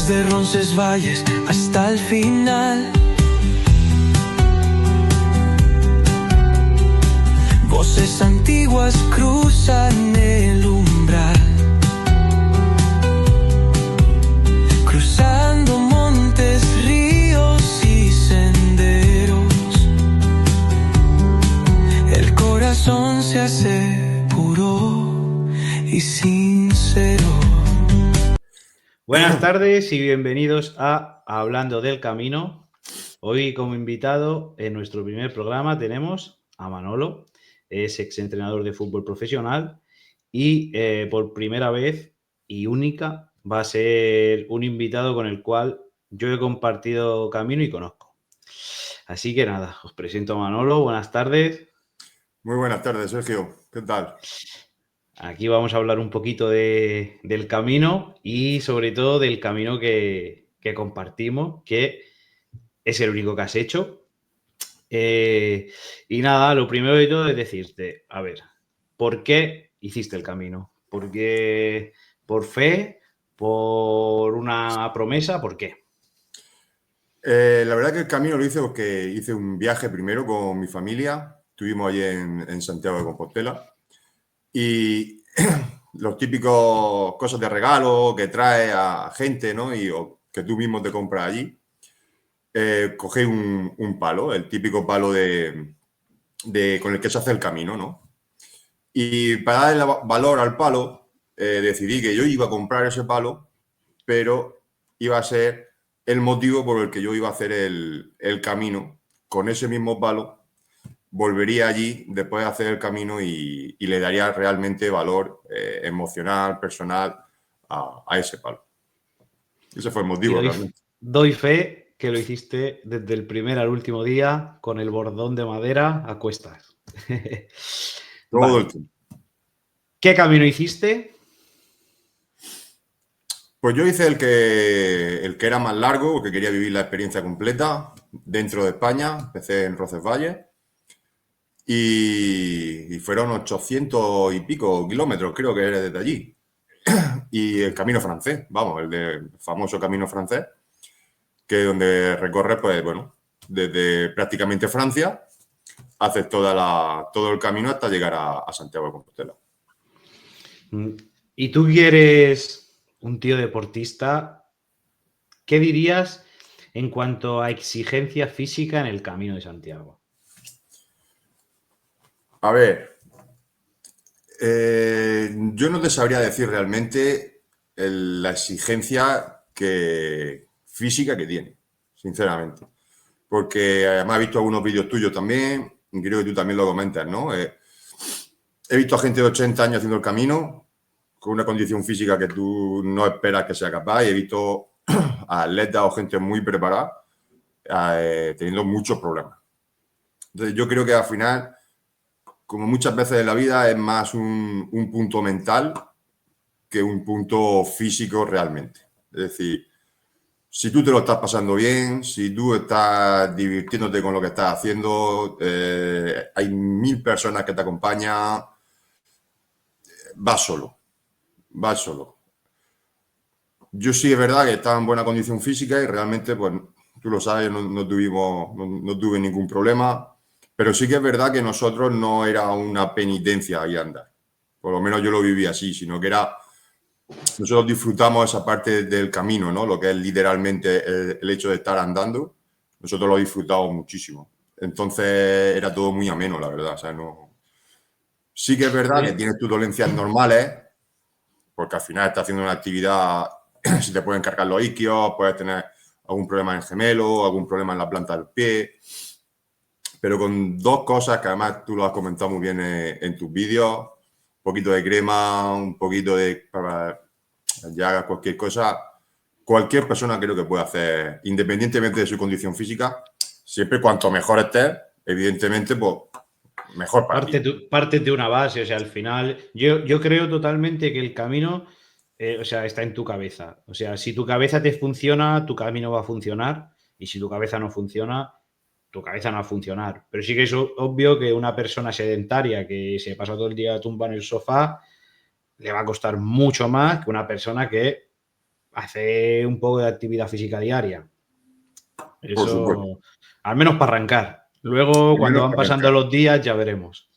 Desde Roncesvalles hasta el final. Voces antiguas cruzan el umbral, cruzando montes, ríos y senderos. El corazón se hace puro y sincero. Buenas tardes y bienvenidos a Hablando del Camino. Hoy como invitado en nuestro primer programa tenemos a Manolo, es exentrenador de fútbol profesional y por primera vez y única va a ser un invitado con el cual yo he compartido camino y conozco. Así que nada, os presento a Manolo, buenas tardes. Muy buenas tardes, Sergio, ¿qué tal? Aquí vamos a hablar un poquito del camino y sobre todo del camino que compartimos, que es el único que has hecho. Y nada, lo primero de todo es decirte, a ver, ¿por qué hiciste el camino? ¿Por qué? ¿Por fe? ¿Por una promesa? ¿Por qué? La verdad que el camino lo hice porque hice un viaje primero con mi familia, estuvimos allí en Santiago de Compostela y los típicos cosas de regalo que trae a gente, ¿no? O que tú mismo te compras allí. Cogí un palo, el típico palo con el que se hace el camino, ¿no? Y para darle valor al palo, decidí que yo iba a comprar ese palo, pero iba a ser el motivo por el que yo iba a hacer el camino. Con ese mismo palo, volvería allí después de hacer el camino y le daría realmente valor emocional, personal a ese palo. Ese fue el motivo, realmente. Doy fe que lo hiciste desde el primer al último día con el bordón de madera a cuestas. Todo Vale. el tiempo. ¿Qué camino hiciste? Pues yo hice el que era más largo, porque quería vivir la experiencia completa dentro de España. Empecé en Roncesvalles y fueron 800 y pico kilómetros, creo que era desde allí. Y el camino francés, vamos, el famoso camino francés, que es donde recorres, pues bueno, desde prácticamente Francia, haces todo el camino hasta llegar a Santiago de Compostela. ¿Y tú que eres un tío deportista, qué dirías en cuanto a exigencia física en el Camino de Santiago? A ver, yo no te sabría decir realmente la exigencia física que tiene, sinceramente. Porque además he visto algunos vídeos tuyos también, y creo que tú también lo comentas, ¿no? He visto a gente de 80 años haciendo el camino con una condición física que tú no esperas que sea capaz, y he visto a atletas o gente muy preparada teniendo muchos problemas. Entonces yo creo que al final, como muchas veces en la vida, es más un punto mental que un punto físico realmente. Es decir, si tú te lo estás pasando bien, si tú estás divirtiéndote con lo que estás haciendo, hay 1000 personas que te acompañan, vas solo. Yo sí es verdad que estaba en buena condición física y realmente, pues tú lo sabes, no tuve ningún problema, pero sí que es verdad que nosotros no era una penitencia ahí andar. Por lo menos yo lo viví así, sino que era... Nosotros disfrutamos esa parte del camino, ¿no? Lo que es literalmente el hecho de estar andando. Nosotros lo disfrutamos muchísimo. Entonces era todo muy ameno, la verdad. O sea, no... Sí que es verdad que tienes tus dolencias normales, porque al final estás haciendo una actividad, se te pueden cargar los isquios, puedes tener algún problema en el gemelo, algún problema en la planta del pie, pero con dos cosas que además tú lo has comentado muy bien en tus vídeos, un poquito de crema, un poquito para ya hagas cualquier cosa, cualquier persona creo que puede hacer, independientemente de su condición física, siempre cuanto mejor estés, evidentemente, pues mejor para ti. Parte de una base, o sea, al final, yo creo totalmente que el camino, o sea, está en tu cabeza. O sea, si tu cabeza te funciona, tu camino va a funcionar, y si tu cabeza no funciona, tu cabeza no va a funcionar. Pero sí que es obvio que una persona sedentaria que se pasa todo el día tumba en el sofá, le va a costar mucho más que una persona que hacer un poco de actividad física diaria. Por supuesto. Eso, al menos para arrancar. Luego, Al cuando menos van para pasando arrancar. los días, ya veremos.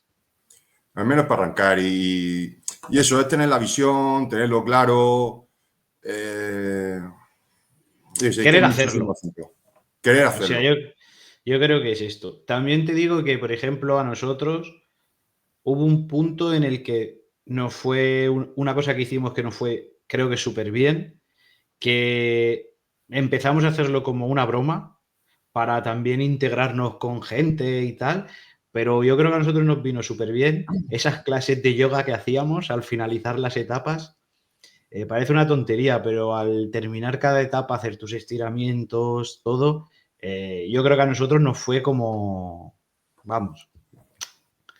Al menos para arrancar. Y eso es tener la visión, tenerlo claro. Sí, hay que Querer muchísimo hacerlo. ejemplo. Querer O sea, hacerlo. yo creo que es esto. También te digo que, por ejemplo, a nosotros hubo un punto en el que nos fue una cosa que hicimos que nos fue, creo que súper bien, que empezamos a hacerlo como una broma para también integrarnos con gente y tal, pero yo creo que a nosotros nos vino súper bien esas clases de yoga que hacíamos al finalizar las etapas. Parece una tontería, pero al terminar cada etapa, hacer tus estiramientos, todo, yo creo que a nosotros nos fue como, vamos,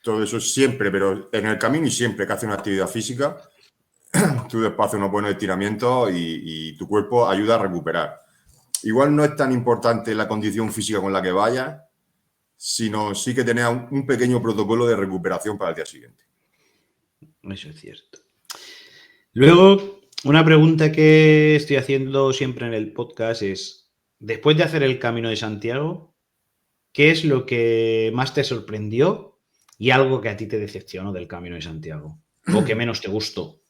Todo eso siempre, pero en el camino y siempre que haces una actividad física, tú después haces unos buenos estiramientos y tu cuerpo ayuda a recuperar. Igual no es tan importante la condición física con la que vayas, sino sí que tener un pequeño protocolo de recuperación para el día siguiente. eso es cierto. Luego, una pregunta que estoy haciendo siempre en el podcast es, después de hacer el Camino de Santiago, ¿qué es lo que más te sorprendió y algo que a ti te decepcionó del Camino de Santiago? ¿O que menos te gustó?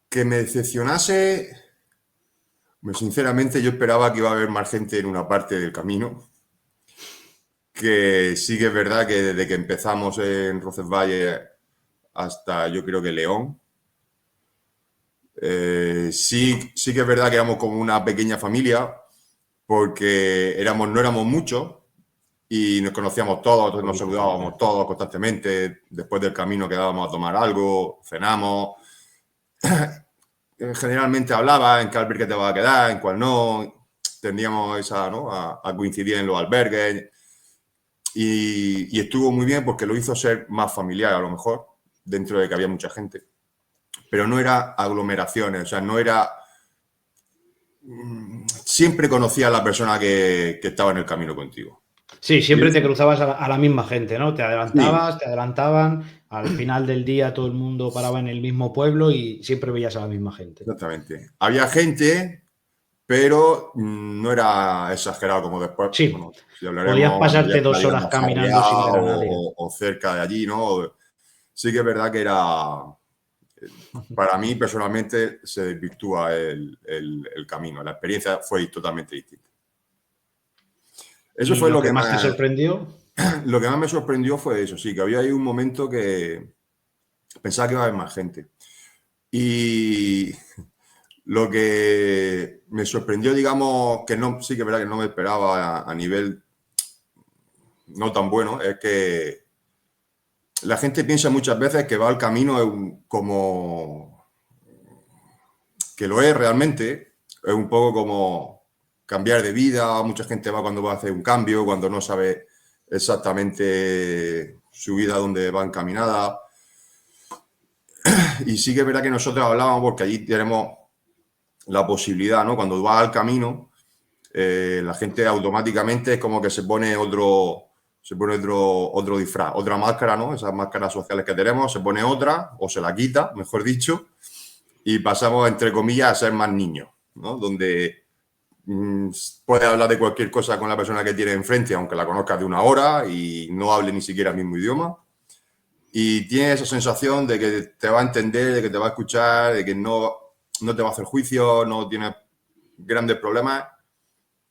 Que me decepcionase, sinceramente yo esperaba que iba a haber más gente en una parte del camino, que sí que es verdad que desde que empezamos en Roncesvalles hasta yo creo que León, sí que es verdad que éramos como una pequeña familia, porque no éramos muchos y nos conocíamos todos, nos saludábamos todos constantemente, después del camino quedábamos a tomar algo, cenamos, generalmente hablaba en qué albergue te va a quedar, en cuál no, tendíamos ¿no? a coincidir en los albergues y estuvo muy bien porque lo hizo ser más familiar a lo mejor, dentro de que había mucha gente, pero no era aglomeraciones, o sea, no era... Siempre conocía a la persona que estaba en el camino contigo. Sí, Y siempre te eso, cruzabas a la misma gente, ¿no? Te sí, adelantabas, te adelantaban, al final del día todo el mundo paraba en el mismo pueblo y siempre veías a la misma gente. exactamente. Había gente, pero no era exagerado como después. Sí, Bueno, si podías hablaremos cuando ya pasarte 2 horas estaríamos caminando Sarriá sin ver a nadie. o cerca de allí, ¿no? Sí que es verdad que para mí personalmente se desvirtúa el camino. La experiencia fue totalmente distinta. Eso ¿Y fue lo que más te sorprendió? lo que más me sorprendió fue eso, sí, que había ahí un momento que pensaba que iba a haber más gente. Y lo que me sorprendió, digamos, que no, sí que es verdad que no me esperaba a nivel no tan bueno, es que la gente piensa muchas veces que va al camino como que lo es realmente, es un poco como cambiar de vida, mucha gente va cuando va a hacer un cambio, cuando no sabe exactamente su vida dónde va encaminada. Y sí que es verdad que nosotros hablábamos porque allí tenemos la posibilidad, ¿no? Cuando vas al camino, la gente automáticamente es como que se pone otro disfraz, otra máscara, ¿no? Esas máscaras sociales que tenemos, se pone otra o se la quita, mejor dicho, y pasamos, entre comillas, a ser más niños, ¿no? Donde puedes hablar de cualquier cosa con la persona que tienes enfrente, aunque la conozcas de una hora y no hable ni siquiera el mismo idioma. Y tienes esa sensación de que te va a entender, de que te va a escuchar, de que no te va a hacer juicio, no tienes grandes problemas.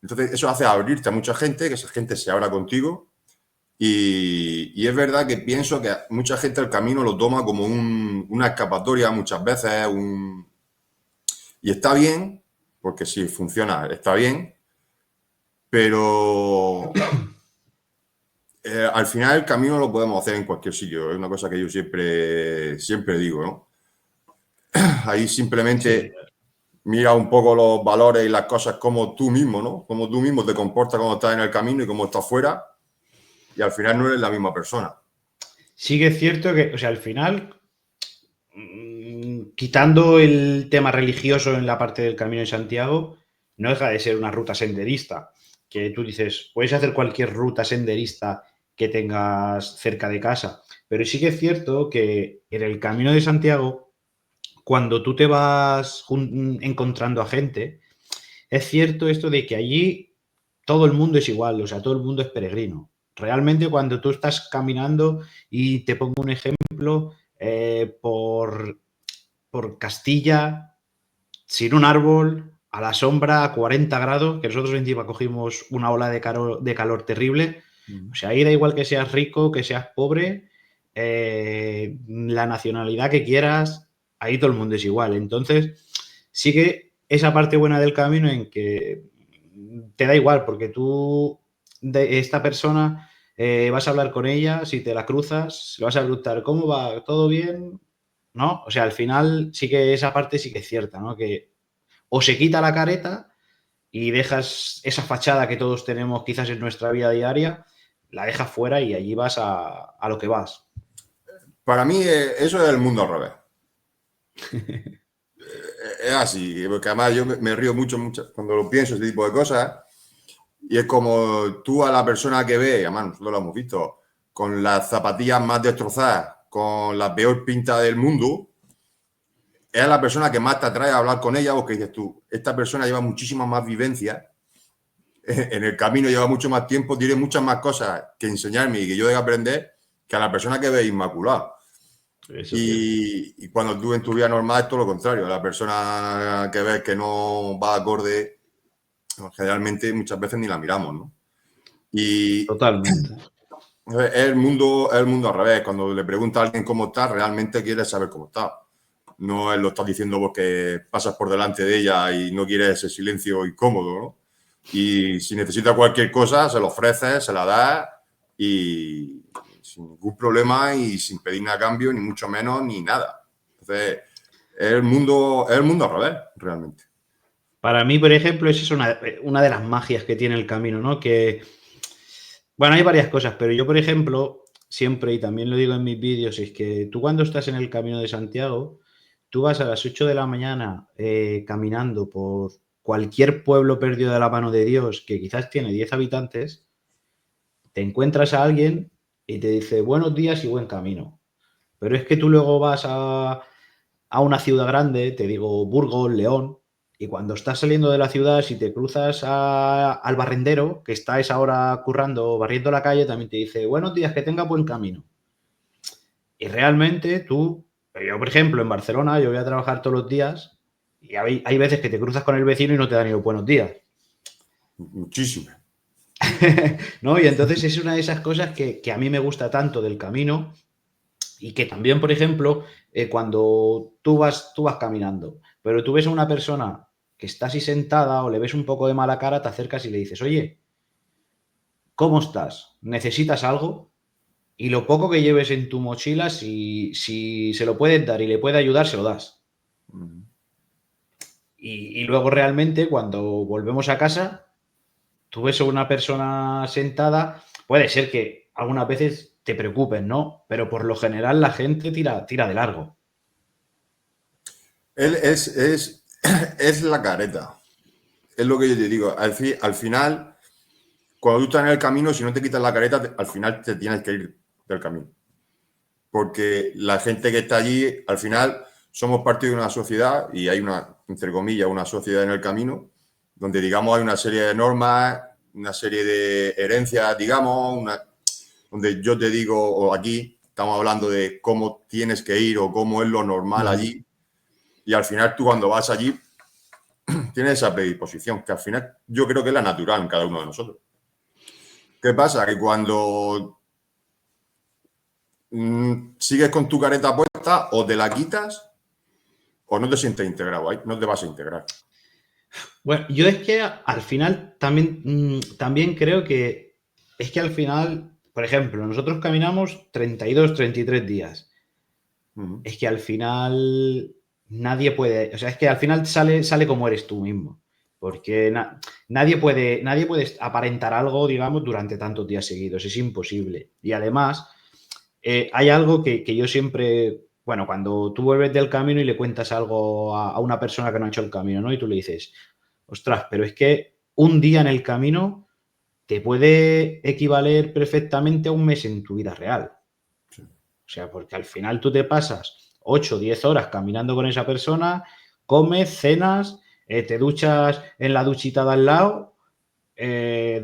Entonces, eso hace abrirte a mucha gente, que esa gente se abra contigo. Y es verdad que pienso que mucha gente el camino lo toma como una escapatoria muchas veces. Y está bien, porque si funciona, está bien. Pero al final el camino lo podemos hacer en cualquier sitio. Es una cosa que yo siempre digo, ¿no? Ahí Sí, simplemente mira un poco los valores y las cosas como tú mismo, ¿no? Como tú mismo te comportas cuando estás en el camino y cómo estás fuera. Y al final no eres la misma persona. sí que es cierto que, o sea, al final, quitando el tema religioso en la parte del Camino de Santiago, no deja de ser una ruta senderista. Que tú dices, puedes hacer cualquier ruta senderista que tengas cerca de casa. Pero sí que es cierto que en el Camino de Santiago cuando tú te vas encontrando a gente, es cierto esto de que allí todo el mundo es igual, o sea, todo el mundo es peregrino. Realmente cuando tú estás caminando, y te pongo un ejemplo, por Castilla, sin un árbol, a la sombra, a 40 grados, que nosotros encima cogimos una ola de calor terrible. O sea, ahí da igual que seas rico, que seas pobre, la nacionalidad que quieras, ahí todo el mundo es igual. Entonces, sí que esa parte buena del camino en que te da igual, porque tú, de esta persona, vas a hablar con ella, si te la cruzas, le vas a preguntar, ¿cómo va? ¿Todo bien? ¿No? O sea, al final sí que esa parte sí que es cierta, ¿no? Que o se quita la careta y dejas esa fachada que todos tenemos quizás en nuestra vida diaria, la dejas fuera y allí vas a lo que vas. Para mí eso es el mundo al revés. Es así, porque además yo me río mucho cuando lo pienso, este tipo de cosas. Y es como tú a la persona que ve, además nosotros lo hemos visto, con las zapatillas más destrozadas, con la peor pinta del mundo, es la persona que más te atrae a hablar con ella, porque dices tú, esta persona lleva muchísima más vivencia, en el camino lleva mucho más tiempo, tiene muchas más cosas que enseñarme y que yo debo aprender que a la persona que ve inmaculada. Y cuando tú en tu vida normal es todo lo contrario, la persona que ves que no va acorde, generalmente muchas veces ni la miramos, ¿no? Y Totalmente. es el mundo al revés. Cuando le pregunta a alguien cómo está, realmente quiere saber cómo está. No lo estás diciendo porque pasas por delante de ella y no quieres ese silencio incómodo, ¿no? Y si necesita cualquier cosa, se lo ofreces, se la das y sin ningún problema y sin pedir nada a cambio, ni mucho menos, ni nada. Entonces, es el mundo al revés, realmente. Para mí, por ejemplo, esa es una de las magias que tiene el camino, ¿no? Que, bueno, hay varias cosas, pero yo, por ejemplo, siempre, y también lo digo en mis vídeos, es que tú cuando estás en el Camino de Santiago, tú vas a las 8 de la mañana caminando por cualquier pueblo perdido de la mano de Dios, que quizás tiene 10 habitantes, te encuentras a alguien y te dice buenos días y buen camino. Pero es que tú luego vas a una ciudad grande, te digo Burgos, León, y cuando estás saliendo de la ciudad, si te cruzas al barrendero, que está a esa hora currando, barriendo la calle, también te dice buenos días, que tenga buen camino. Y realmente tú, yo por ejemplo en Barcelona, yo voy a trabajar todos los días y hay veces que te cruzas con el vecino y no te da ni los buenos días. Muchísimo. ¿No? Y entonces es una de esas cosas que a mí me gusta tanto del camino. Y que también, por ejemplo, cuando tú vas caminando, pero tú ves a una persona que está así sentada o le ves un poco de mala cara, te acercas y le dices, oye, ¿cómo estás? ¿Necesitas algo? Y lo poco que lleves en tu mochila, si se lo puedes dar y le puede ayudar, se lo das. Y luego realmente cuando volvemos a casa, tú ves a una persona sentada, puede ser que algunas veces te preocupes, ¿no? Pero por lo general la gente tira de largo. Él es la careta. Es lo que yo te digo. Al final, cuando tú estás en el camino, si no te quitas la careta, al final te tienes que ir del camino. Porque la gente que está allí, al final, somos parte de una sociedad y hay una, entre comillas, una sociedad en el camino, donde, digamos, hay una serie de normas, una serie de herencias, digamos, donde yo te digo, o aquí estamos hablando de cómo tienes que ir o cómo es lo normal allí. Y al final tú cuando vas allí tienes esa predisposición, que al final yo creo que es la natural en cada uno de nosotros. ¿Qué pasa? Que cuando sigues con tu careta puesta, o te la quitas o no te sientes integrado ahí, no te vas a integrar. Bueno, yo es que al final también creo que es que al final, por ejemplo, nosotros caminamos 32, 33 días. Es que al final nadie puede, o sea, es que al final sale como eres tú mismo, porque nadie puede aparentar algo, digamos, durante tantos días seguidos, es imposible. Y además, hay algo que yo siempre, bueno, cuando tú vuelves del camino y le cuentas algo a una persona que no ha hecho el camino, ¿no? Y tú le dices, ostras, pero es que un día en el camino te puede equivaler perfectamente a un mes en tu vida real. O sea, porque al final tú te pasas 8 o 10 horas caminando con esa persona, comes, cenas, te duchas en la duchita de al lado,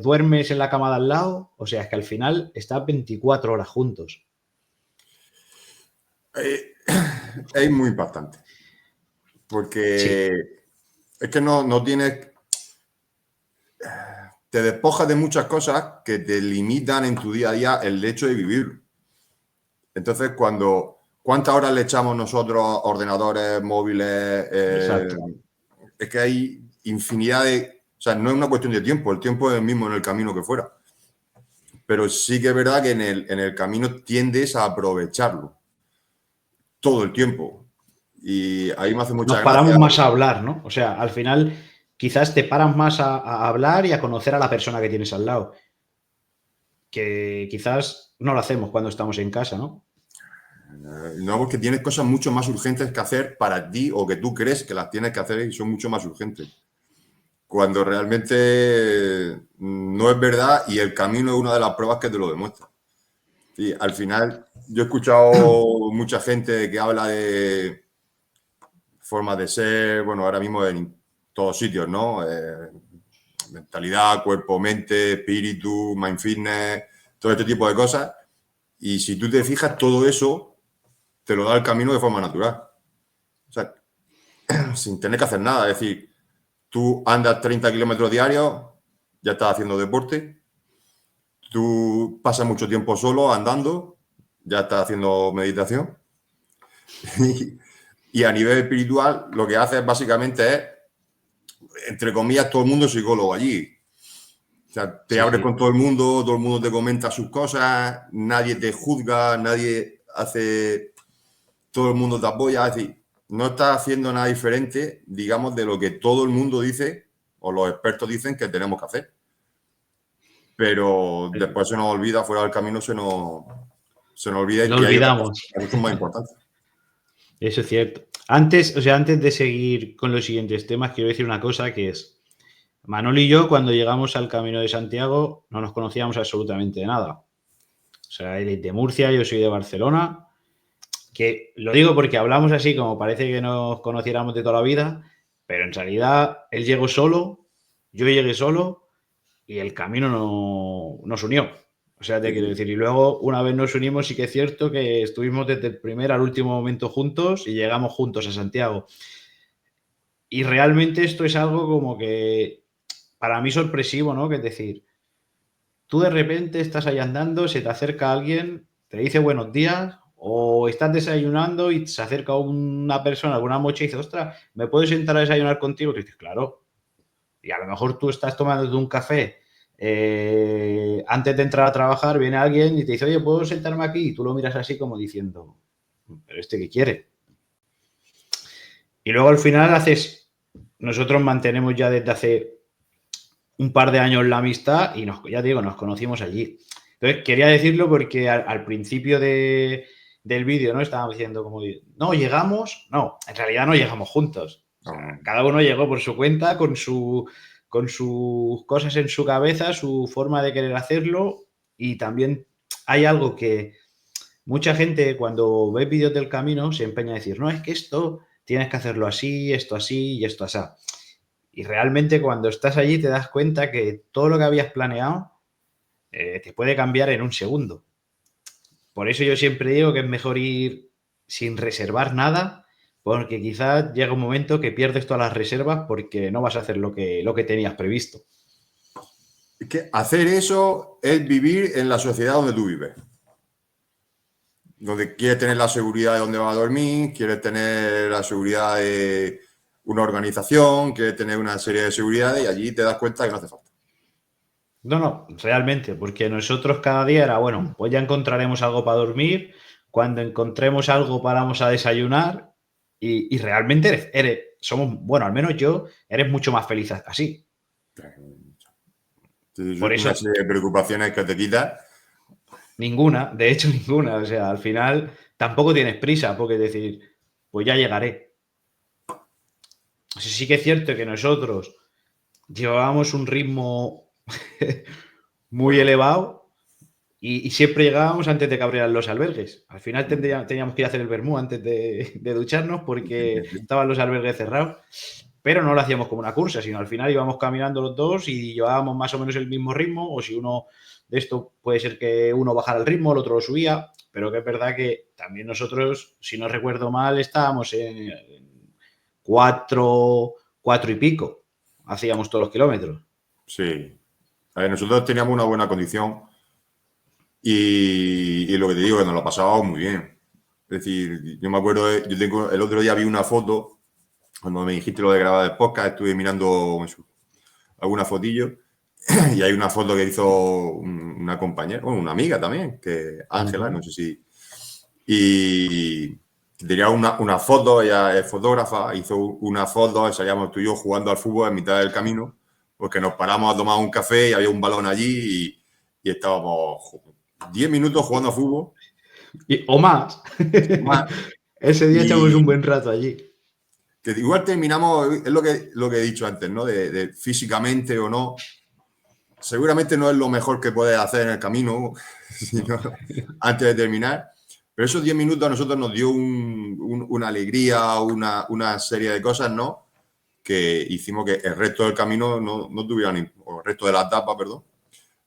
duermes en la cama de al lado, o sea, es que al final estás 24 horas juntos. Es muy impactante. Porque es que no tienes... Te despojas de muchas cosas que te limitan en tu día a día el hecho de vivir. Entonces, ¿cuántas horas le echamos nosotros a ordenadores, móviles? Es que hay infinidad de... O sea, no es una cuestión de tiempo, el tiempo es el mismo en el camino que fuera. Pero sí que es verdad que en el camino tiendes a aprovecharlo todo el tiempo. Y ahí me hace mucha Nos gracia. paramos más a hablar, ¿no? O sea, al final quizás te paras más a hablar y a conocer a la persona que tienes al lado. Que quizás no lo hacemos cuando estamos en casa, ¿no? No, porque tienes cosas mucho más urgentes que hacer para ti o que tú crees que las tienes que hacer y son mucho más urgentes. Cuando realmente no es verdad y el camino es una de las pruebas que te lo demuestra. Y al final, yo he escuchado mucha gente que habla de formas de ser, bueno, ahora mismo en todos sitios, ¿no? Mentalidad, cuerpo, mente, espíritu, mind fitness, todo este tipo de cosas. Y si tú te fijas, todo eso te lo da el camino de forma natural. O sea, sin tener que hacer nada. Es decir, tú andas 30 kilómetros diarios, ya estás haciendo deporte. Tú pasas mucho tiempo solo andando, ya estás haciendo meditación. Y a nivel espiritual, lo que haces básicamente es, entre comillas, todo el mundo es psicólogo allí. O sea, te abres con todo el mundo te comenta sus cosas, nadie te juzga, nadie hace... Todo el mundo te apoya. Es decir, no estás haciendo nada diferente, digamos, de lo que todo el mundo dice o los expertos dicen que tenemos que hacer. Pero después se nos olvida, fuera del camino se nos olvida Lo que hay otras olvidamos. cosas que son más importantes. Eso es cierto. Antes de seguir con los siguientes temas, quiero decir una cosa que es, Manolo y yo cuando llegamos al Camino de Santiago no nos conocíamos absolutamente de nada. O sea, él es de Murcia, yo soy de Barcelona, que lo digo porque hablamos así como parece que nos conociéramos de toda la vida, pero en realidad él llegó solo, yo llegué solo y el camino no nos unió. O sea, te quiero decir, y luego una vez nos unimos, sí que es cierto que estuvimos desde el primer al último momento juntos y llegamos juntos a Santiago. Y realmente esto es algo como que para mí sorpresivo, ¿no? Que es decir, tú de repente estás ahí andando, se te acerca alguien, te dice buenos días, o estás desayunando y se acerca una persona con una mochila y dice, ostras, ¿me puedo sentar a desayunar contigo? Y tú dices, claro. Y a lo mejor tú estás tomándote un café antes de entrar a trabajar, viene alguien y te dice, oye, ¿puedo sentarme aquí? Y tú lo miras así como diciendo, ¿pero este qué quiere? Y luego al final nosotros mantenemos ya desde hace un par de años la amistad y ya digo, nos conocimos allí. Entonces, quería decirlo porque al principio del vídeo, ¿no? Estábamos diciendo como, no, llegamos, no, en realidad no llegamos juntos. O sea, cada uno llegó por su cuenta, con sus cosas en su cabeza, su forma de querer hacerlo, y también hay algo que mucha gente cuando ve vídeos del camino se empeña a decir, no, es que esto tienes que hacerlo así y esto así. Y realmente cuando estás allí te das cuenta que todo lo que habías planeado te puede cambiar en un segundo. Por eso yo siempre digo que es mejor ir sin reservar nada, porque quizás llega un momento que pierdes todas las reservas porque no vas a hacer lo que tenías previsto. Es que hacer eso es vivir en la sociedad donde tú vives. Donde quieres tener la seguridad de dónde vas a dormir, quieres tener la seguridad de una organización, quieres tener una serie de seguridades y allí te das cuenta que no hace falta. No, realmente, porque nosotros cada día era, bueno, pues ya encontraremos algo para dormir, cuando encontremos algo paramos a desayunar y realmente somos, bueno, al menos yo, eres mucho más feliz así. Por eso, una serie de preocupaciones que te quitas. ninguna, de hecho ninguna, o sea, al final tampoco tienes prisa, porque decir, pues ya llegaré. O sea, sí que es cierto que nosotros llevábamos un ritmo muy elevado Y siempre llegábamos antes de que abrieran los albergues. Al final teníamos que ir a hacer el vermú antes de ducharnos porque estaban los albergues cerrados. Pero no lo hacíamos como una cursa, sino al final íbamos caminando los dos y llevábamos más o menos el mismo ritmo. O si uno de esto puede ser que uno bajara el ritmo, el otro lo subía. Pero que es verdad que también nosotros, si no recuerdo mal, estábamos en 4 y pico. Hacíamos todos los kilómetros. Sí. A ver, nosotros teníamos una buena condición y lo que te digo, que nos lo pasábamos muy bien. Es decir, yo me acuerdo, el otro día vi una foto, cuando me dijiste lo de grabar el podcast, estuve mirando alguna fotillo y hay una foto que hizo una compañera, bueno, una amiga también, que Ángela, no sé si... Y tenía una foto, ella es fotógrafa, hizo una foto, salíamos tú y yo jugando al fútbol en mitad del camino, porque nos paramos a tomar un café y había un balón allí y estábamos 10 minutos jugando a fútbol. O más. Ese día echamos un buen rato allí. Que igual terminamos, es lo que he dicho antes, ¿no? De físicamente o no. Seguramente no es lo mejor que puedes hacer en el camino sino antes de terminar. Pero esos 10 minutos a nosotros nos dio una alegría, una serie de cosas, ¿no? Que hicimos que el resto del camino no tuviera, o el resto de la etapa, perdón,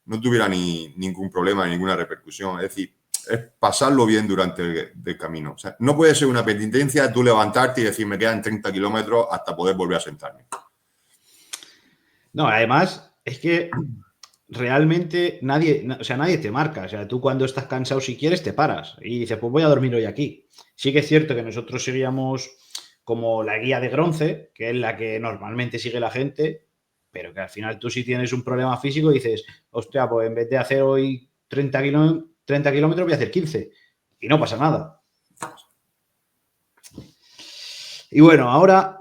no tuviera ningún problema, ninguna repercusión. Es decir, es pasarlo bien durante el camino. O sea, no puede ser una penitencia tú levantarte y decir, me quedan 30 kilómetros hasta poder volver a sentarme. No, además, es que realmente nadie te marca. O sea, tú cuando estás cansado, si quieres, te paras y dices, pues voy a dormir hoy aquí. Sí que es cierto que nosotros seguíamos como la guía de Gronce, que es la que normalmente sigue la gente, pero que al final tú si tienes un problema físico dices, hostia, pues en vez de hacer hoy 30 kilómetros voy a hacer 15 y no pasa nada. Y bueno, ahora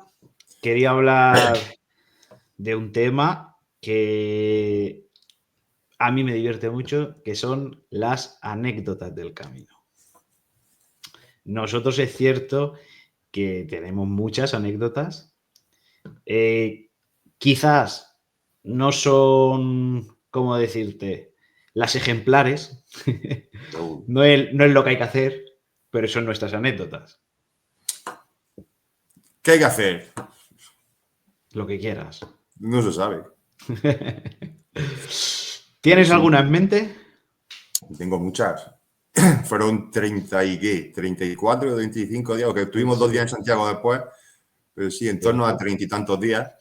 quería hablar de un tema que a mí me divierte mucho, que son las anécdotas del camino. Nosotros es cierto que tenemos muchas anécdotas. Quizás no son, ¿cómo decirte?, las ejemplares. No es lo que hay que hacer, pero son nuestras anécdotas. ¿Qué hay que hacer? Lo que quieras. No se sabe. ¿Tienes alguna en mente? Tengo muchas. Fueron 34 o 35 días, que estuvimos 2 días en Santiago después, pero sí, en torno a 30 y tantos días.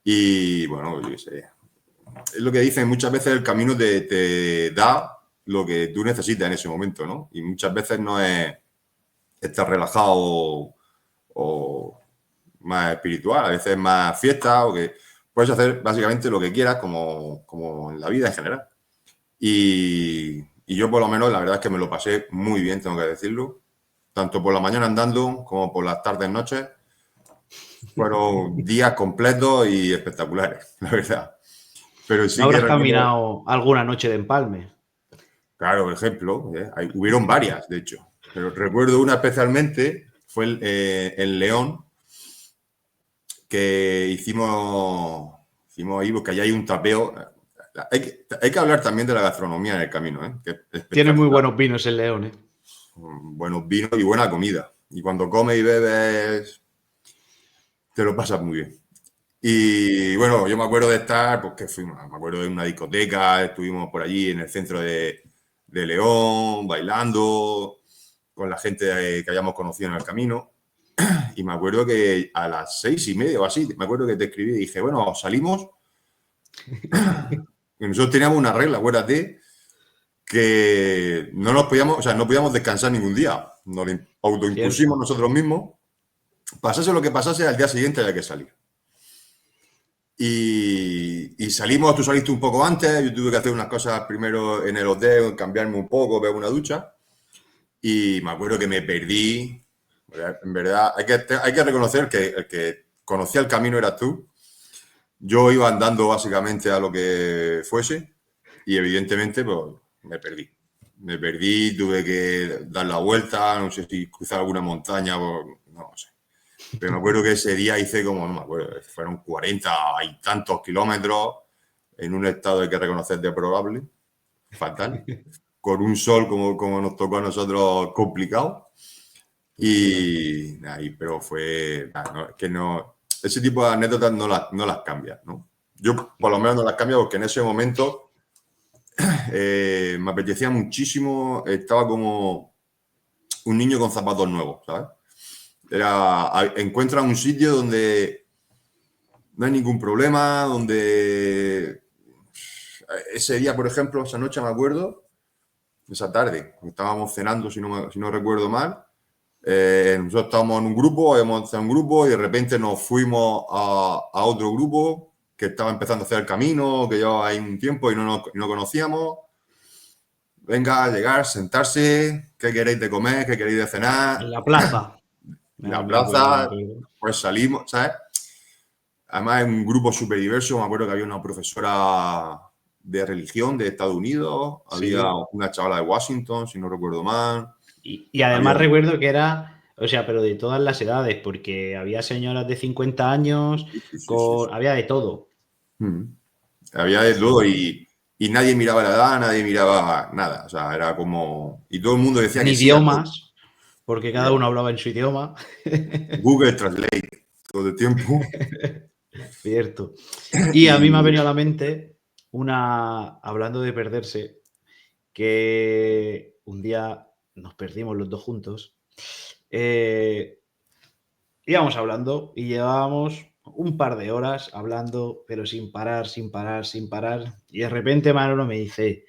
Y bueno, yo qué sé. Es lo que dicen, muchas veces el camino te da lo que tú necesitas en ese momento, ¿no? Y muchas veces no es estar relajado o más espiritual, a veces es más fiesta o que puedes hacer básicamente lo que quieras como en la vida en general. Y yo por lo menos la verdad es que me lo pasé muy bien, tengo que decirlo, tanto por la mañana andando como por las tardes, noches. Fueron días completos y espectaculares, la verdad. Pero sí ¿Habrás que caminado alguna noche de empalme? Claro, por ejemplo, hubieron varias, de hecho. Pero recuerdo una especialmente, fue en León, que hicimos ahí, porque allá hay un tapeo. Hay que hablar también de la gastronomía en el camino, ¿eh? Que Tiene muy buenos vinos en León, ¿eh? Buenos vinos y buena comida. Y cuando comes y bebes, te lo pasas muy bien. Y bueno, yo me acuerdo de estar, porque me acuerdo de una discoteca, estuvimos por allí en el centro de León, bailando, con la gente que habíamos conocido en el camino. Y me acuerdo que a las 6:30 o así, me acuerdo que te escribí y dije, bueno, salimos. Y nosotros teníamos una regla, acuérdate, que no podíamos descansar ningún día. Nos lo autoimpusimos nosotros mismos. Pasase lo que pasase, al día siguiente había que salir. Y salimos, tú saliste un poco antes, yo tuve que hacer unas cosas primero en el hotel, cambiarme un poco, ver una ducha. Y me acuerdo que me perdí. En verdad, hay que reconocer que el que conocía el camino eras tú. Yo iba andando básicamente a lo que fuese y evidentemente pues me perdí. Me perdí, tuve que dar la vuelta, no sé si cruzar alguna montaña, no sé. Pero me acuerdo que ese día hice como, no me acuerdo, fueron 40 y tantos kilómetros en un estado, hay que reconocer, deplorable, fatal. con un sol como nos tocó a nosotros complicado. Pero fue, que no, ese tipo de anécdotas no las cambias, ¿no? Yo por lo menos no las cambio porque en ese momento me apetecía muchísimo, estaba como un niño con zapatos nuevos, ¿sabes? Encuentra un sitio donde no hay ningún problema, donde ese día, por ejemplo, esa noche me acuerdo, esa tarde, estábamos cenando, si no recuerdo mal. Nosotros estábamos en un grupo, habíamos empezado un grupo y de repente nos fuimos a otro grupo que estaba empezando a hacer el camino, que llevaba ahí un tiempo y no conocíamos. Venga, llegar, sentarse, ¿qué queréis de comer? ¿Qué queréis de cenar? En la plaza. En la plaza, pues salimos, ¿sabes? Además, es un grupo súper diverso. Me acuerdo que había una profesora de religión de Estados Unidos, Sí. había una chavala de Washington, si no recuerdo mal. Y además recuerdo que era, o sea, pero de todas las edades, porque había señoras de 50 años, Sí. había de todo. Había de todo y nadie miraba la edad, nadie miraba nada. O sea, era como... Y todo el mundo decía Ni que sí a todo. idiomas, porque cada uno hablaba en su idioma. Google Translate todo el tiempo. Cierto. Y a mí me ha venido a la mente hablando de perderse, que un día nos perdimos los dos juntos. Íbamos hablando y llevábamos un par de horas hablando, pero sin parar. Y de repente Manolo me dice,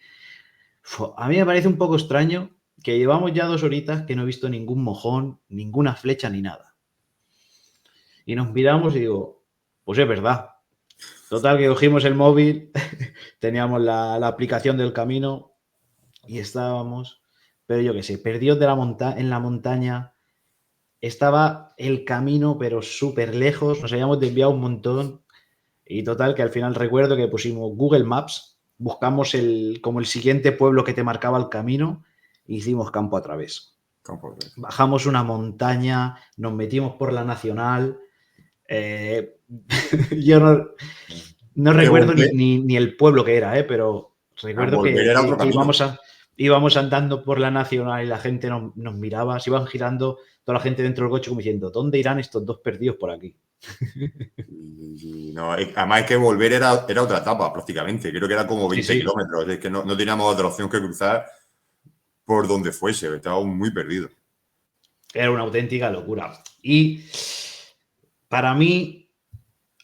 a mí me parece un poco extraño que llevamos ya 2 horitas que no he visto ningún mojón, ninguna flecha ni nada. Y nos miramos y digo, pues es verdad. Total, que cogimos el móvil, teníamos la aplicación del camino y estábamos, pero yo qué sé, perdidos en la montaña. Estaba el camino, pero súper lejos, nos habíamos desviado un montón. Y total, que al final recuerdo que pusimos Google Maps, buscamos como el siguiente pueblo que te marcaba el camino e hicimos campo a través. Bajamos una montaña, nos metimos por la Nacional. Yo no recuerdo ni el pueblo que era, pero recuerdo que íbamos andando por la Nacional y la gente nos miraba, se iban girando toda la gente dentro del coche como diciendo, ¿dónde irán estos dos perdidos por aquí? No, además es que volver era otra etapa prácticamente, creo que era como 20 kilómetros, es que no teníamos otra opción que cruzar por donde fuese, estábamos muy perdidos. Era una auténtica locura. Y para mí,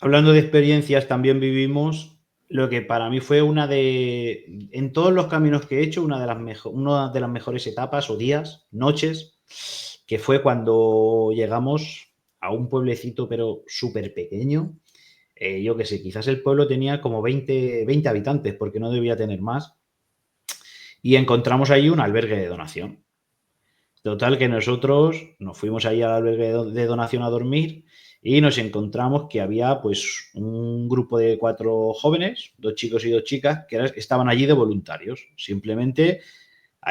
hablando de experiencias, también vivimos lo que para mí fue en todos los caminos que he hecho, una de las mejores etapas o días, noches, que fue cuando llegamos a un pueblecito pero súper pequeño. Yo qué sé, quizás el pueblo tenía como 20 habitantes porque no debía tener más. Y encontramos allí un albergue de donación. Total, que nosotros nos fuimos ahí al albergue de donación a dormir y nos encontramos que había pues un grupo de 4 jóvenes, 2 chicos y 2 chicas, que estaban allí de voluntarios. Simplemente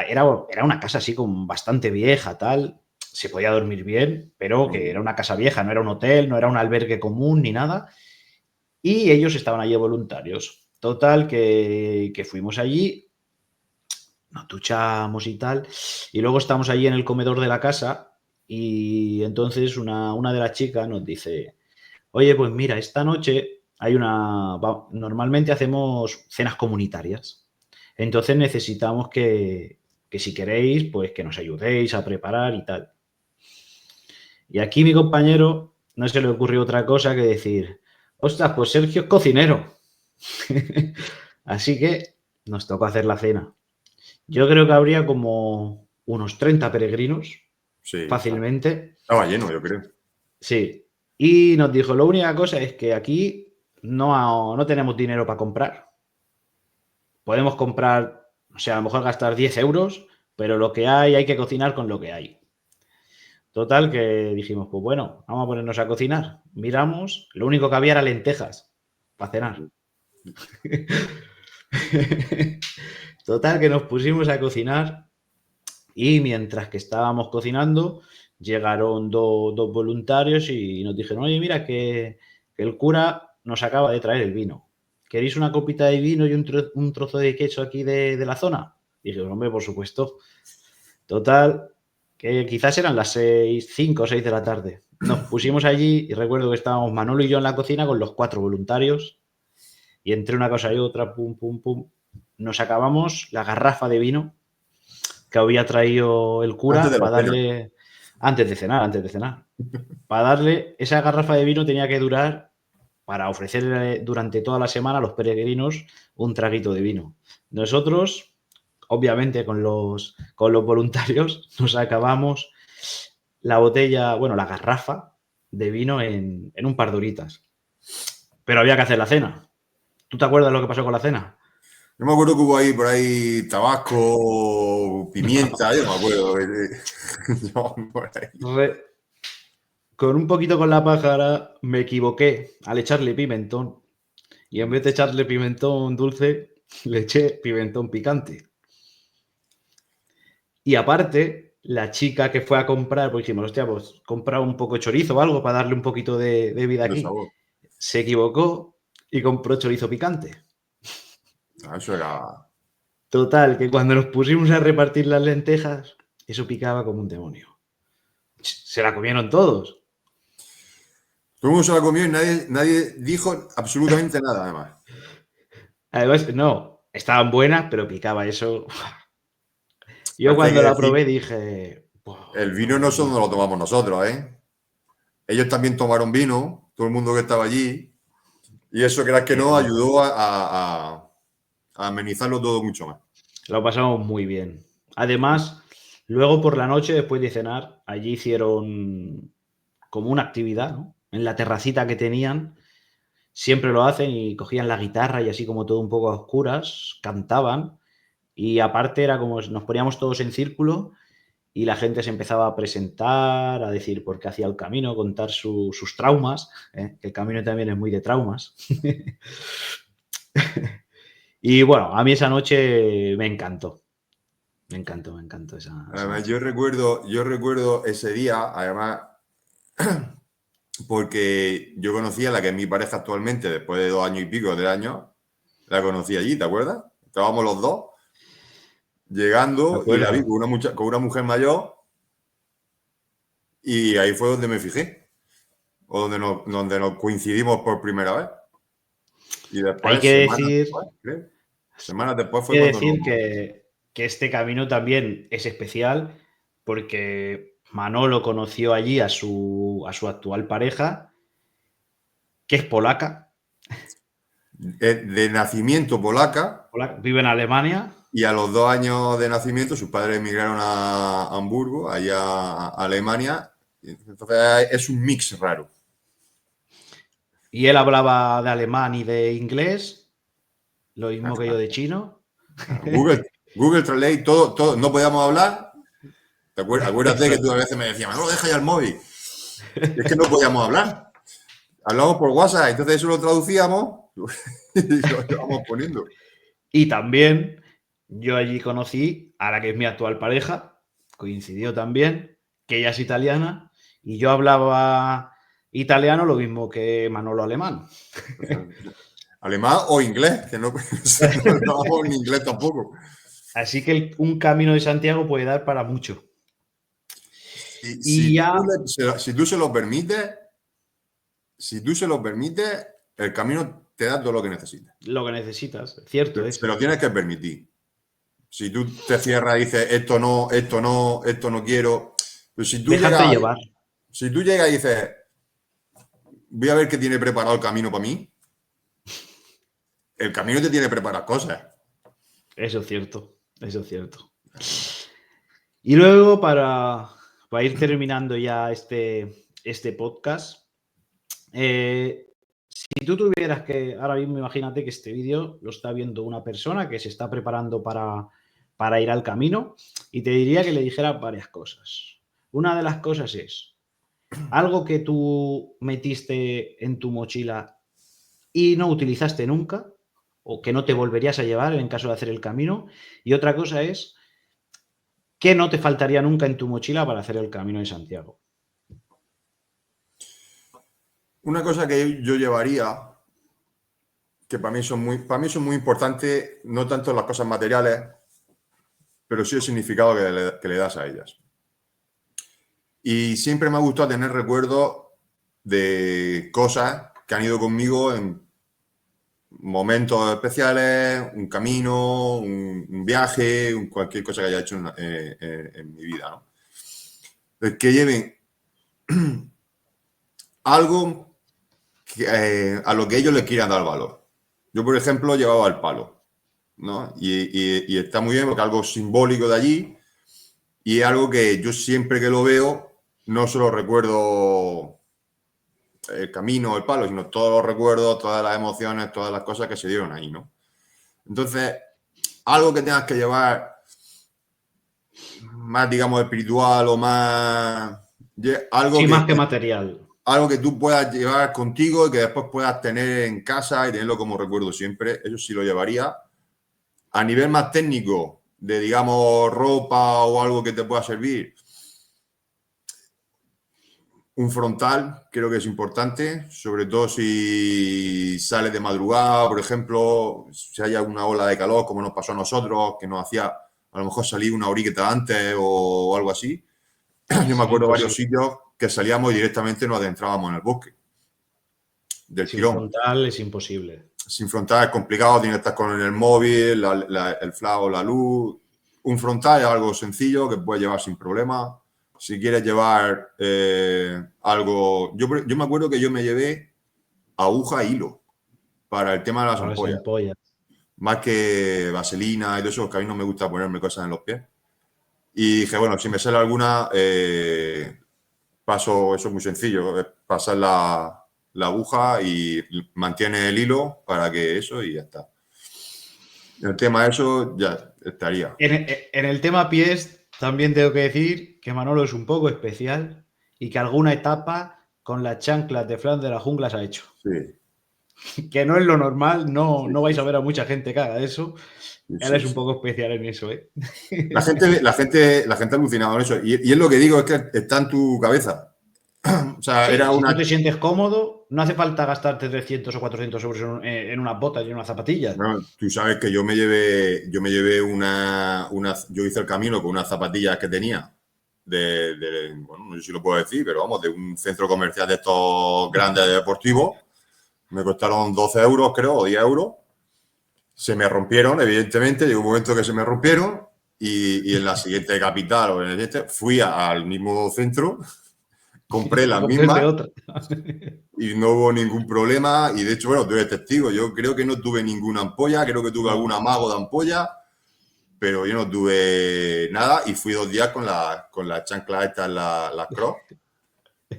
era una casa así como bastante vieja, tal. Se podía dormir bien, pero que era una casa vieja, no era un hotel, no era un albergue común ni nada. Y ellos estaban allí de voluntarios. Total, que fuimos allí, nos duchamos y tal, y luego estamos allí en el comedor de la casa y entonces una de las chicas nos dice, oye, pues mira, esta noche normalmente hacemos cenas comunitarias, entonces necesitamos que si queréis, pues que nos ayudéis a preparar y tal. Y aquí mi compañero no se le ocurrió otra cosa que decir, ostras, pues Sergio es cocinero. Así que nos tocó hacer la cena. Yo creo que habría como unos 30 peregrinos, fácilmente. Estaba lleno, yo creo. Sí. Y nos dijo, la única cosa es que aquí no tenemos dinero para comprar. Podemos comprar, o sea, a lo mejor gastar 10 euros, pero lo que hay que cocinar con lo que hay. Total, que dijimos, pues bueno, vamos a ponernos a cocinar. Miramos, lo único que había era lentejas para cenar. Total, que nos pusimos a cocinar y mientras que estábamos cocinando llegaron dos voluntarios y nos dijeron, oye, mira que el cura nos acaba de traer el vino. ¿Queréis una copita de vino y un trozo de queso aquí de la zona? Y dije, hombre, por supuesto. Total, que quizás eran las 5 o 6 de la tarde. Nos pusimos allí y recuerdo que estábamos Manolo y yo en la cocina con los 4 voluntarios y entre una cosa y otra, pum, pum, pum, nos acabamos la garrafa de vino que había traído el Antes cura de la para cena. darle, antes de cenar. Para darle, esa garrafa de vino tenía que durar para ofrecerle durante toda la semana a los peregrinos un traguito de vino. Nosotros, obviamente con los voluntarios, nos acabamos la botella, bueno, la garrafa de vino en un par de horitas. Pero había que hacer la cena. ¿Tú te acuerdas lo que pasó con la cena? Yo me acuerdo que hubo ahí por ahí tabasco, pimienta, yo no me acuerdo. Yo, por ahí. Con un poquito con la pájara me equivoqué al echarle pimentón y en vez de echarle pimentón dulce, le eché pimentón picante. Y aparte, la chica que fue a comprar, pues dijimos, hostia, pues compra un poco de chorizo o algo para darle un poquito de vida De aquí. sabor. Se equivocó y compró chorizo picante. Eso era. Total, que cuando nos pusimos a repartir las lentejas, eso picaba como un demonio. Se la comieron todos. Todo el mundo se la comió y nadie dijo absolutamente nada, además. Además, no, estaban buenas, pero picaba eso. Yo Aparte hay cuando que la decir, probé dije, el vino no solo nos lo tomamos nosotros, ¿eh? Ellos también tomaron vino, todo el mundo que estaba allí, y eso, creas que no, ayudó a amenizarlo todo mucho más. lo pasamos muy bien. Además, luego por la noche, después de cenar, allí hicieron como una actividad, ¿no? En la terracita que tenían, siempre lo hacen y cogían la guitarra y así como todo un poco a oscuras, cantaban y aparte era como nos poníamos todos en círculo y la gente se empezaba a presentar, a decir por qué hacía el camino, contar sus traumas, ¿eh? El camino también es muy de traumas. Y bueno, a mí esa noche me encantó. Me encantó esa Además, noche. yo recuerdo ese día, además, porque yo conocí a la que es mi pareja actualmente, después de 2 años y pico, 3 años, la conocí allí, ¿te acuerdas? Estábamos los dos Me llegando y la vi acuerdo. con una mujer mayor y ahí fue donde me fijé, o donde nos coincidimos por primera vez. Y Hay después, que decir, semanas después fue que, cuando decir que este camino también es especial porque Manolo conoció allí a su actual pareja, que es polaca, de nacimiento polaca, vive en Alemania. y a los 2 años de nacimiento sus padres emigraron a Hamburgo, allá a Alemania. Entonces es un mix raro. Y él hablaba de alemán y de inglés, lo mismo que yo de chino. Google Translate, todo, no podíamos hablar. Acuérdate que tú a veces me decías, no, deja ya el móvil. Es que no podíamos hablar. Hablamos por WhatsApp, entonces eso lo traducíamos y lo íbamos poniendo. Y también yo allí conocí a la que es mi actual pareja, coincidió también, que ella es italiana y yo hablaba italiano lo mismo que Manolo alemán. Alemán o inglés, que no, no hablamos en inglés tampoco. Así que un camino de Santiago puede dar para mucho. Si ya... tú se lo permites, el camino te da todo lo que necesitas. Lo que necesitas, cierto es. Te lo tienes que permitir. Si tú te cierras y dices, esto no quiero. Pues si tú Déjate llegas, llevar. Si tú llegas y dices, voy a ver qué tiene preparado el camino para mí, el camino te tiene preparadas cosas. Eso es cierto, eso es cierto. Y luego, para ir terminando ya este podcast, si tú tuvieras que, ahora mismo imagínate que este vídeo lo está viendo una persona que se está preparando para ir al camino y te diría que le dijeras varias cosas. Una de las cosas es algo que tú metiste en tu mochila y no utilizaste nunca o que no te volverías a llevar en caso de hacer el camino. Y otra cosa es ¿qué no te faltaría nunca en tu mochila para hacer el Camino de Santiago? Una cosa que yo llevaría, que para mí son muy importantes, no tanto las cosas materiales, pero sí el significado que le das a ellas. Y siempre me ha gustado tener recuerdos de cosas que han ido conmigo en momentos especiales, un camino, un viaje, cualquier cosa que haya hecho en mi vida, ¿no? Que lleven algo a lo que ellos les quieran dar valor. Yo, por ejemplo, llevaba el palo, ¿no? Y está muy bien porque es algo simbólico de allí y es algo que yo siempre que lo veo no solo recuerdo el camino, el palo, sino todos los recuerdos, todas las emociones, todas las cosas que se dieron ahí, ¿no? Entonces, algo que tengas que llevar más, digamos, espiritual o más... algo Sí, que, más que material. algo que tú puedas llevar contigo y que después puedas tener en casa y tenerlo como recuerdo siempre, eso sí lo llevaría. A nivel más técnico, de, digamos, ropa o algo que te pueda servir, un frontal creo que es importante, sobre todo si sales de madrugada, por ejemplo, si hay alguna ola de calor, como nos pasó a nosotros, que nos hacía a lo mejor salir una horita antes o algo así. Yo me acuerdo de varios sitios que salíamos y directamente nos adentrábamos en el bosque del Sin tirón. frontal es imposible. Sin frontal es complicado, tienes que estar con el móvil, el flash o la luz. Un frontal es algo sencillo que puedes llevar sin problema. Si quieres llevar algo... Yo me acuerdo que yo me llevé aguja e hilo para el tema de las ampollas. Más que vaselina y todo eso, que a mí no me gusta ponerme cosas en los pies. Y dije, bueno, si me sale alguna, paso, eso es muy sencillo, pasar la aguja y mantiene el hilo para que eso y ya está. En el tema de eso ya estaría. En el tema pies también tengo que decir que Manolo es un poco especial y que alguna etapa con las chanclas de Fran de la Jungla se ha hecho. Sí. Que no es lo normal, no, Sí, no vais a ver a mucha gente que haga eso. Sí, Él es un poco especial en eso, ¿eh? La gente ha alucinado con eso. Y es lo que digo, es que está en tu cabeza. O sea, Sí, era si una... tú te sientes cómodo, no hace falta gastarte 300 o 400 euros en unas botas y en unas zapatillas. Bueno, tú sabes que yo me llevé yo hice el camino con unas zapatillas que tenía bueno, no sé si lo puedo decir, pero vamos, de un centro comercial de estos grandes deportivos. Me costaron 12 euros, creo, o 10 euros. Se me rompieron, evidentemente, llegó un momento que se me rompieron y en la siguiente capital o en el siguiente fui al mismo centro, compré las mismas y no hubo ningún problema. Y de hecho, bueno, tú eres testigo, yo creo que no tuve ninguna ampolla, creo que tuve algún amago de ampolla, pero yo no tuve nada y fui 2 días con la chancla estas, las Crocs.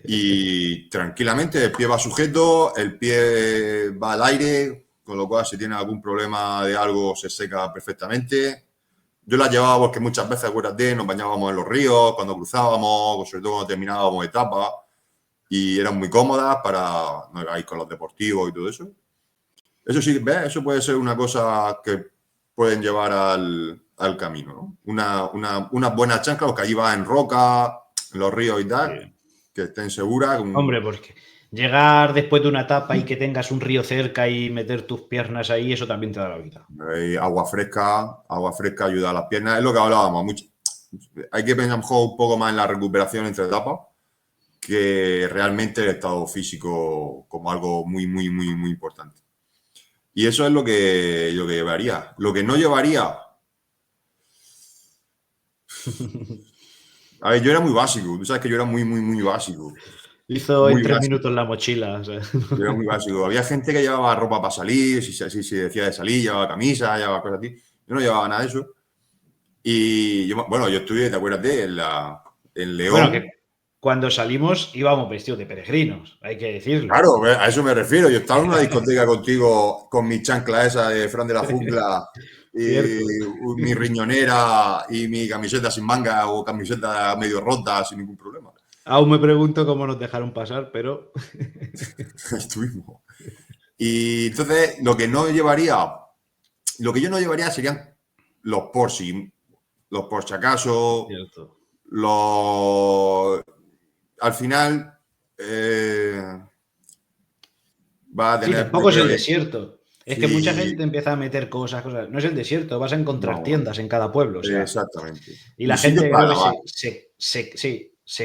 Y tranquilamente el pie va sujeto, el pie va al aire, con lo cual si tiene algún problema de algo se seca perfectamente. Yo las llevaba porque muchas veces, acuérdate, nos bañábamos en los ríos, cuando cruzábamos, sobre todo cuando terminábamos etapas, y eran muy cómodas para no ir con los deportivos y todo eso. Eso sí, ¿ves? Eso puede ser una cosa que pueden llevar al camino, ¿no? Una buena chancla, porque allí va en roca, en los ríos y tal. Sí. Que estén seguras. Hombre, porque llegar después de una etapa y que tengas un río cerca y meter tus piernas ahí, eso también te da la vida. Agua fresca ayuda a las piernas. Es lo que hablábamos. Hay que pensar un poco más en la recuperación entre etapas que realmente el estado físico como algo muy, muy, muy, muy importante. Y eso es lo que llevaría. Lo que no llevaría... A ver, yo era muy básico. Tú sabes que yo era muy, muy, muy básico. Hizo muy en 3 minutos la mochila. O sea. Yo era muy básico. Había gente que llevaba ropa para salir, si decía de salir, llevaba camisa, llevaba cosas así. Yo no llevaba nada de eso. Y yo estuve, ¿te acuerdas en León? Bueno, que cuando salimos íbamos vestidos de peregrinos, hay que decirlo. Claro, a eso me refiero. Yo estaba en una discoteca contigo con mi chancla esa de Fran de la Jungla y mi riñonera y mi camiseta sin manga o camiseta medio rota sin ningún problema. Aún me pregunto cómo nos dejaron pasar, pero... Estuvimos. Y entonces, lo que yo no llevaría serían los Porsche. Los por si acaso. Cierto. Al final va a tener... Sí, tampoco es el desierto. Es que mucha Sí, gente empieza a meter cosas. No es el desierto, vas a encontrar no, tiendas en cada pueblo, o sea. exactamente. Y Y la sitios gente para creo que grabar.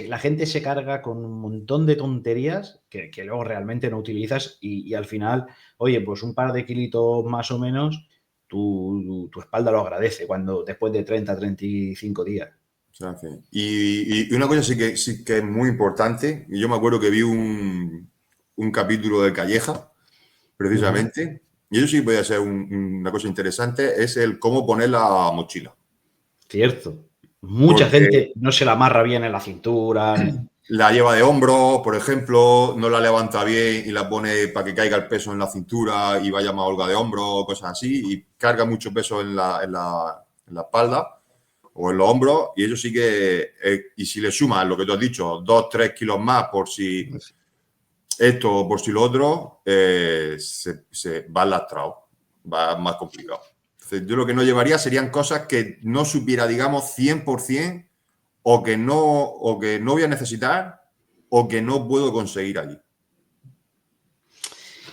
la gente se carga con un montón de tonterías que luego realmente no utilizas y al final, oye, pues un par de kilitos más o menos, tu espalda lo agradece cuando después de 30, 35 días. O sea, sí. Y una cosa sí que es muy importante, y yo me acuerdo que vi un capítulo de Calleja, Ujú. precisamente, y eso sí podía ser una cosa interesante, es el cómo poner la mochila. Cierto. Mucha Porque gente no se la amarra bien en la cintura. la lleva de hombro, por ejemplo, no la levanta bien y la pone para que caiga el peso en la cintura y vaya más holga de hombro, cosas así, y carga mucho peso en la espalda o en los hombros, y eso sí que, y si le sumas lo que tú has dicho, 2, 3 kilos más por si esto o por si lo otro, se va lastrado, va más complicado. Entonces, yo lo que no llevaría serían cosas que no supiera, digamos, 100% o que no voy a necesitar o que no puedo conseguir allí.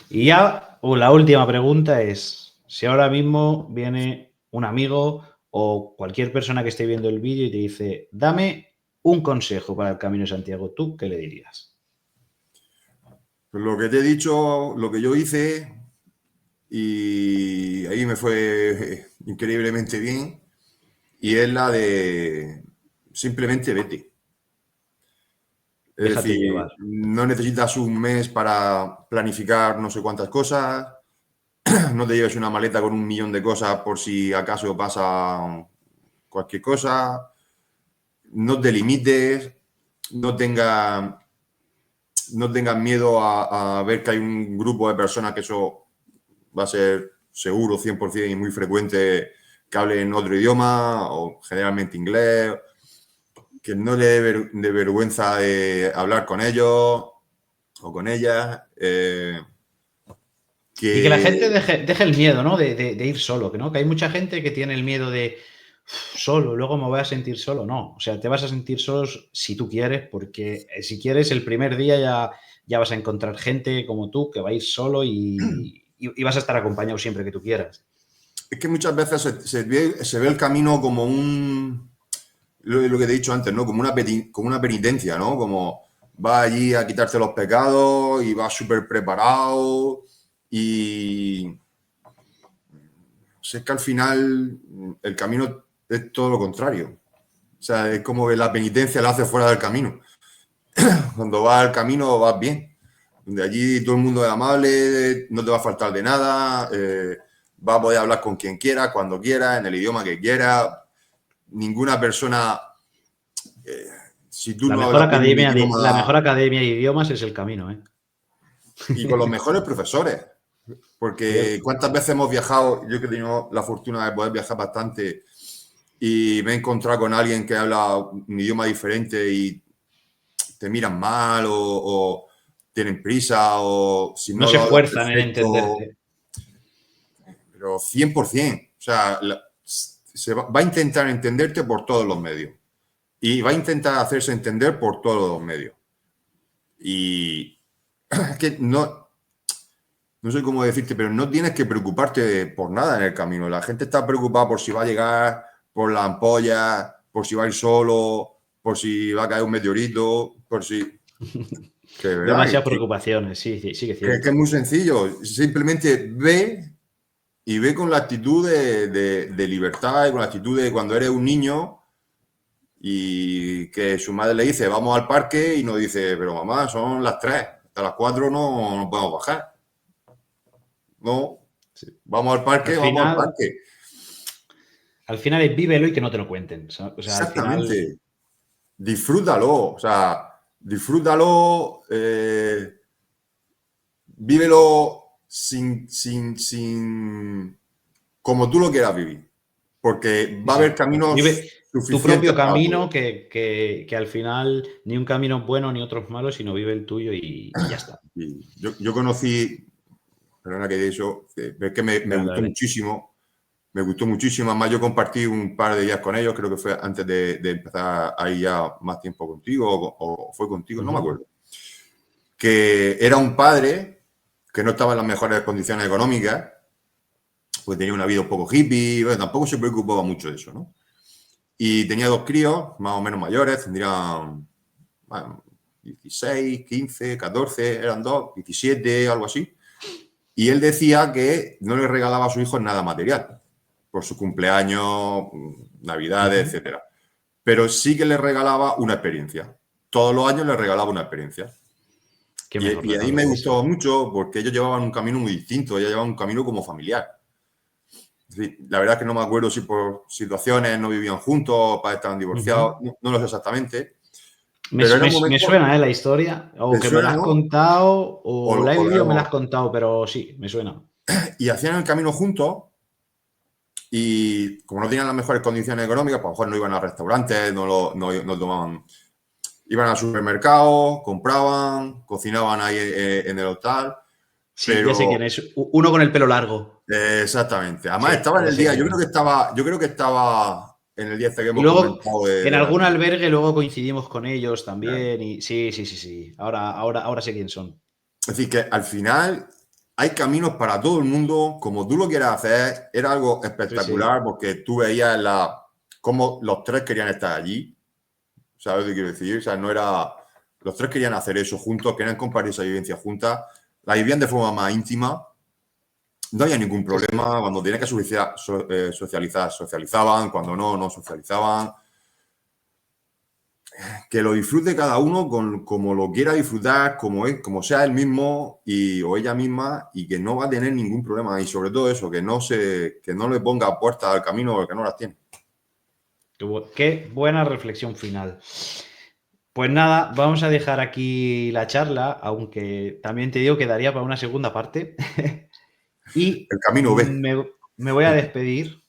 Y ya la última pregunta es, si ahora mismo viene un amigo o cualquier persona que esté viendo el vídeo y te dice, dame un consejo para el Camino de Santiago, ¿tú qué le dirías? Lo que te he dicho, lo que yo hice, y ahí me fue increíblemente bien, y es la de simplemente vete. Es Déjate decir, llevar. no necesitas un mes para planificar no sé cuántas cosas, no te lleves una maleta con 1 millón de cosas por si acaso pasa cualquier cosa, no te limites, no tengas no tengas miedo a ver que hay un grupo de personas que eso va a ser seguro 100% y muy frecuente que hablen otro idioma o generalmente inglés, que no le dé de vergüenza de hablar con ellos o con ellas, Y que la gente que deje el miedo, ¿no? De ir solo, ¿no? Que hay mucha gente que tiene el miedo de solo, luego me voy a sentir solo. No, o sea, te vas a sentir solo si tú quieres, porque si quieres el primer día ya vas a encontrar gente como tú que va a ir solo y vas a estar acompañado siempre que tú quieras. es que muchas veces se ve el camino como lo que te he dicho antes, ¿no? Como una penitencia, ¿no? Como vas allí a quitarte los pecados y vas súper preparado y es que al final el camino es todo lo contrario. O sea, es como que la penitencia la hace fuera del camino. Cuando vas al camino vas bien. De allí todo el mundo es amable, no te va a faltar de nada, vas a poder hablar con quien quiera, cuando quiera, en el idioma que quiera. Ninguna persona, eh, si tú no hablas bien un La mejor idioma academia de idiomas es el camino, ¿eh? y con los mejores profesores, porque Cierto. cuántas veces hemos viajado, yo que he tenido la fortuna de poder viajar bastante y me he encontrado con alguien que habla un idioma diferente y te miran mal o tienen prisa o si No no se lo hablas esfuerzan en perfecto, entenderte. pero 100%. O sea, va a intentar entenderte por todos los medios y va a intentar hacerse entender por todos los medios. Y es que no sé cómo decirte, pero no tienes que preocuparte por nada en el camino. La gente está preocupada por si va a llegar, por la ampolla, por si va a ir solo, por si va a caer un meteorito, por si... Que de verdad, Demasiadas preocupaciones, sí, sí, sí que es que es cierto. muy sencillo. Simplemente ve y ve con la actitud de libertad y con la actitud de cuando eres un niño y que su madre le dice, vamos al parque y nos dice, pero mamá, son las 3, hasta las 4 no podemos bajar. No, Sí. vamos al Al parque, vamos al final, parque. al final es vívelo y que no te lo cuenten. O sea, al final, Exactamente. Disfrútalo, o sea, disfrútalo, vívelo como tú lo quieras vivir, porque sí, va a haber sí. caminos Vive tu suficientes propio para camino todo. que al final ni un camino es bueno ni otro es malo, sino vive el tuyo y ya está. Y yo conocí, perdona que de eso, es que me Dale, gustó dale. muchísimo, me gustó muchísimo, además yo compartí un par de días con ellos, creo que fue antes de empezar ahí ya más tiempo contigo o fue contigo, no me Ujú. acuerdo, que era un padre que no estaba en las mejores condiciones económicas pues tenía una vida un poco hippie, bueno, tampoco se preocupaba mucho de eso, ¿no? Y tenía 2 críos, más o menos mayores, tendrían, bueno, 16, 15, 14, eran 2, 17, algo así. Y él decía que no le regalaba a sus hijos nada material, por su cumpleaños, navidades, etcétera. Pero sí que le regalaba una experiencia. Todos los años le regalaba una experiencia. Y ahí me gustó mucho porque ellos llevaban un camino muy distinto, ellos llevaban un camino como familiar. Es decir, la verdad es que no me acuerdo si por situaciones no vivían juntos, padres estaban divorciados, no lo sé exactamente. Me suena la historia, o que me la has contado, o la he vivido, me la has contado, pero sí, me suena. Y hacían el camino juntos y como no tenían las mejores condiciones económicas, pues a lo mejor no iban a restaurantes, no tomaban... Iban al supermercado, compraban, cocinaban ahí en el hostal. Sí, pero... ya sé quién es. Uno con el pelo largo. Exactamente. Además, sí, estaba en el día. Yo creo que estaba en el día este que hemos comentado. En algún albergue luego coincidimos con ellos también. Y sí. Ahora sé quién son. Es decir, que al final hay caminos para todo el mundo. Como tú lo quieras hacer, era algo espectacular porque tú veías cómo los 3 querían estar allí. ¿Sabes lo que quiero decir? O sea, no era... Los 3 querían hacer eso juntos, querían compartir esa vivencia juntas. La vivían de forma más íntima. No había ningún problema. Cuando tenían que socializar, socializaban. Cuando no socializaban. Que lo disfrute cada uno como lo quiera disfrutar, como sea él mismo o ella misma, y que no va a tener ningún problema. Y sobre todo eso, que no le ponga puertas al camino porque no las tiene. Qué buena reflexión final. Pues nada, vamos a dejar aquí la charla, aunque también te digo que daría para una segunda parte. Y el camino B. Me voy a despedir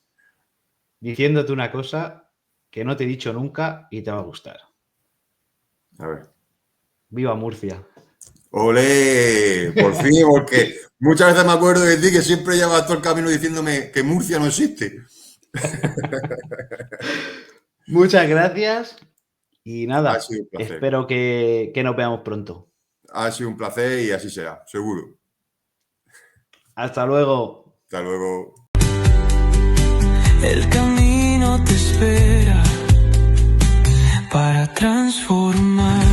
diciéndote una cosa que no te he dicho nunca y te va a gustar. A ver. ¡Viva Murcia! ¡Olé! Por fin, porque muchas veces me acuerdo de ti que siempre llevas todo el camino diciéndome que Murcia no existe. Muchas gracias y nada, espero que nos veamos pronto. Ha sido un placer y así será, seguro. Hasta luego. Hasta luego. El camino te espera para transformar.